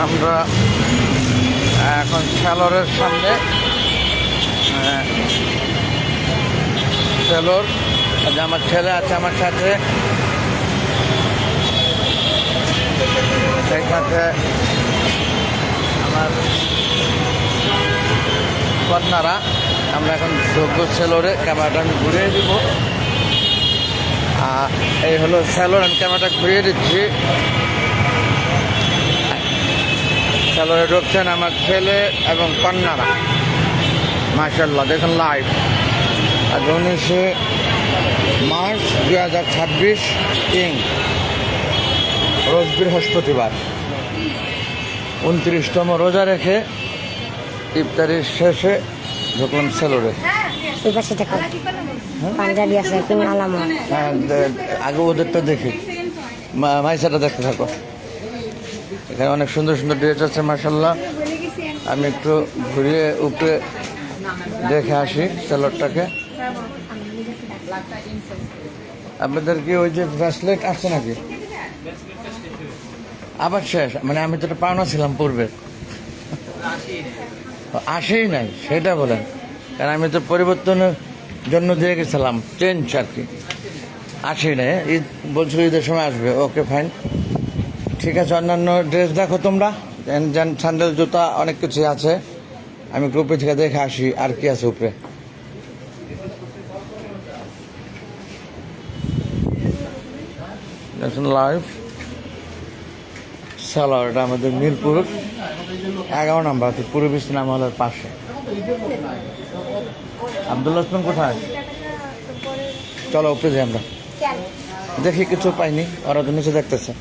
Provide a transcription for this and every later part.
আমরা এখন সেলরের সামনে। সেলর আমার ছেলে আছে আমার সাথে, সেই সাথে আমার কন্যারা। আমরা এখন যোগ্য সেলরে, ক্যামেরাটা আমি ঘুরিয়ে দিব। এই হলো সেলর, আমি ক্যামেরাটা ঘুরিয়ে দিচ্ছি। সেলরে ঢুকছেন আমার ছেলে এবং কন্যারা, মাশাআল্লাহ দেখুন লাইভ। আজ 19 মার্চ 2026 রোজ বৃহস্পতিবার। 29তম রোজা রেখে ইফতারির শেষে ঢুকলাম সেলরে। আগে ওদেরটা দেখি, মাইসাটা দেখতে থাকো। এখানে অনেক সুন্দর সুন্দর ড্রেস আছে মাশাআল্লাহ। আমি একটু ঘুরিয়ে উপরে দেখে আসি সেলরটাকে। আপনাদের কি ওই যে ব্রেসলেট আসছে নাকি? আবার শেষ? মানে আমি তো পাওনা ছিলাম পূর্বে, আসেই নাই সেটা বলেন। কারণ আমি তো পরিবর্তনের জন্য দিয়ে গেছিলাম, চেঞ্জ আর কি। আসেই নাই, ঈদ বলছিল ঈদের সময় আসবে। ওকে ফাইন, ঠিক আছে। অন্যান্য ড্রেস দেখো তোমরা, স্যান্ডেল জুতা অনেক কিছু আছে। আমি গ্রুপে থেকে দেখে আসি আর কি আছে উপরে। লাইভ সেলর, এটা আমাদের মিরপুর 11 নম্বর, পূর্ব সিনেমা হলের পাশে। আব্দুল ওসমান কোথায়? চলো উপরে যাই আমরা, দেখি কিছু পাইনি, ওরা তো নিচে দেখতেছে।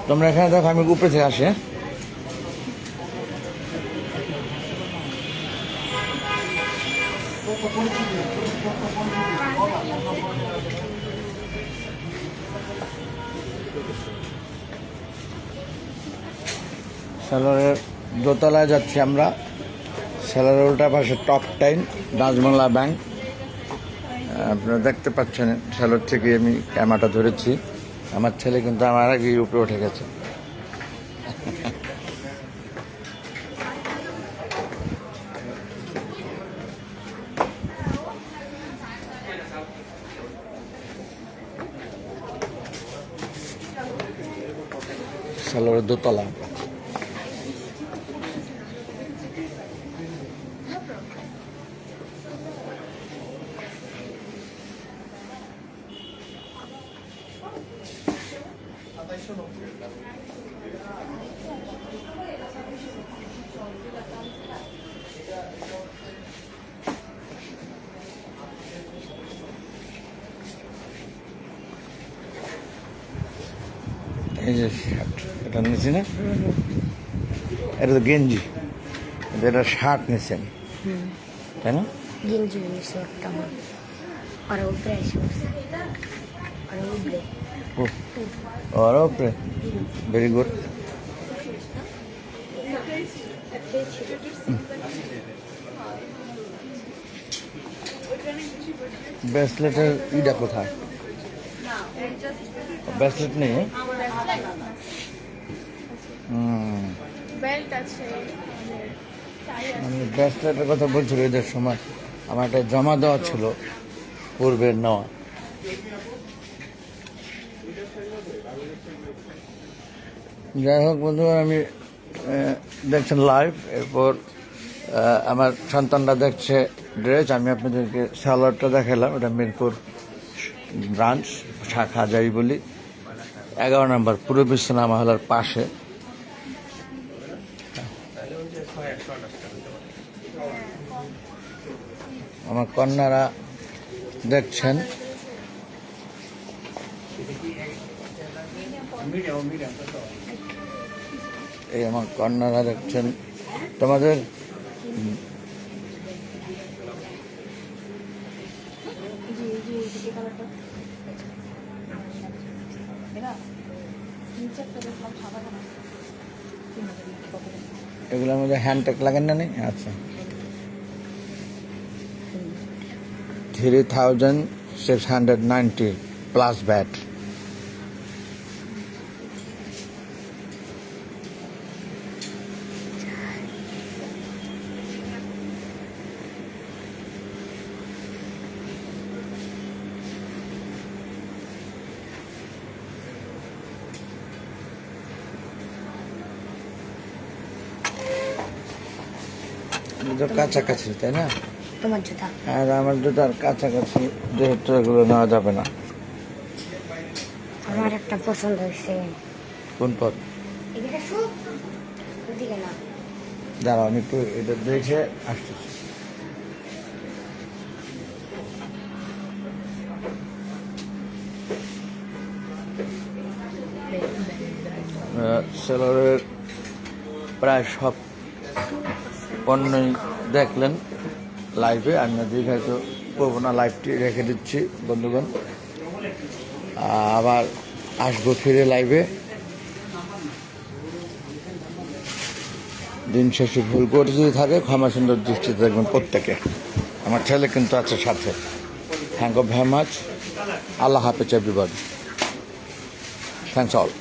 তোমরা এখানে দেখো, আমি উপরে থেকে আসি। সেলরের দোতলায় যাচ্ছি আমরা। সেলরের উল্টা পাশে টপ 10 রাজবাংলা ব্যাংক। আপনারা দেখতে পাচ্ছেন সেলর থেকে আমি ক্যামেরাটা ধরেছি। আমার ছেলে কিন্তু আমার আগে উপরে উঠে গেছে। সেলরের দোতলা। এই যে শার্ট, এটা নিয়েছি না? এটা তো গেঞ্জি, এটা শার্ট নিয়েছেন তাই না? গেঞ্জি ওর উপরে ভেরি গুড। ব্রেসলেটের ইটা কোথায়? ব্রেসলেট নেই। আমি ব্রেসলেটের কথা বলছিল, ঈদের সময় আমার একটা জমা দেওয়া ছিল পূর্বের নেওয়া। যাই হোক বন্ধুরা, আমি দেখছেন লাইভ। এরপর আমার সন্তানরা দেখছে ড্রেস। আমি আপনাদেরকে সেলরটা দেখালাম, এটা মিরপুর ব্রাঞ্চ শাখা যাই বলি, 11 নম্বর পূর্ব সিনেমা হলের পাশে। আমার কন্যারা দেখছেন, এই আমার কন্যারা দেখছেন। তোমাদের এগুলোর মধ্যে হ্যান্ডটেক লাগেন না? নেই? আচ্ছা, 3690 প্লাস ব্যাট। তো কাছাকাছি, তাই না? তোমার জুতা আর আমার জুতার কাছাকাছি যেহেতু এগুলো নেওয়া যাবে না। আমার একটা পছন্দ হয়েছে। কোন পথ? এদিকে শুন, ওদিকে না। দাঁড়াও, আমি একটু এটা দেখে আসতেছি। সেলরের প্রায় সব পণ্যই দেখলেন লাইভে। আমি দীর্ঘায়িত করবো না, লাইভটি রেখে দিচ্ছি বন্ধুগণ। আবার আসবো ফিরে লাইভে। দিন শেষে ভুল করে যদি থাকে ক্ষমা সুন্দর দৃষ্টিতে দেখবেন প্রত্যেকে। আমার ছেলে কিন্তু আছে সাথে। Thank you very much. আল্লাহ হাফেজ এভরিবডি। Thanks all.